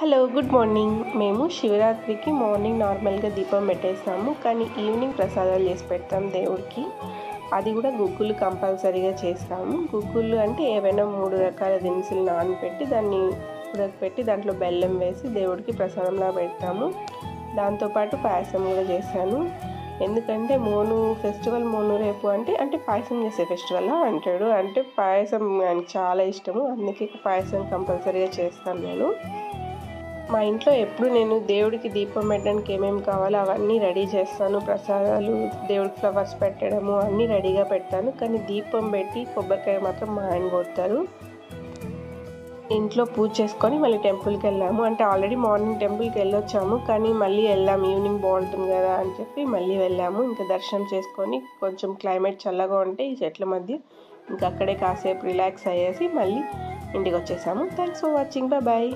Hello, good morning. మేము శివరాత్రికి morning నార్మల్గా దీపం పెట్టేస్తాము, కానీ ఈవినింగ్ ప్రసాదాలు చేసి పెడతాం దేవుడికి. అది కూడా గుగ్గులు కంపల్సరీగా చేస్తాము. గుగ్గులు అంటే ఏవైనా 3 రకాల దినుసులు నానబెట్టి దాన్ని ఉడకపెట్టి దాంట్లో బెల్లం వేసి దేవుడికి ప్రసాదంలా పెడతాము. దాంతోపాటు పాయసం కూడా చేశాను. ఎందుకంటే ఫెస్టివల్ రేపు అంటే పాయసం చేసే ఫెస్టివల్ అంటాడు. అంటే పాయసం ఆయనకి చాలా ఇష్టము, అందుకే పాయసం కంపల్సరీగా చేస్తాను నేను. మా ఇంట్లో ఎప్పుడు నేను దేవుడికి దీపం పెట్టడానికి ఏమేమి కావాలో అవన్నీ రెడీ చేస్తాను. ప్రసాదాలు, దేవుడికి ఫ్లవర్స్ పెట్టడము అన్నీ రెడీగా పెడతాను. కానీ దీపం పెట్టి కొబ్బరికాయ మాత్రం మా ఆయన కొడతారు. ఇంట్లో పూజ చేసుకొని మళ్ళీ టెంపుల్కి వెళ్ళాము. అంటే ఆల్రెడీ మార్నింగ్ టెంపుల్కి వెళ్ళొచ్చాము, కానీ మళ్ళీ వెళ్ళాము, ఈవినింగ్ బాగుంటుంది కదా అని చెప్పి మళ్ళీ వెళ్ళాము. ఇంకా దర్శనం చేసుకొని కొంచెం క్లైమేట్ చల్లగా ఉంటే ఈ చెట్ల మధ్య ఇంకా అక్కడే కాసేపు రిలాక్స్ అయ్యేసి మళ్ళీ ఇంటికి వచ్చేసాము. Thanks for watching. బాయ్.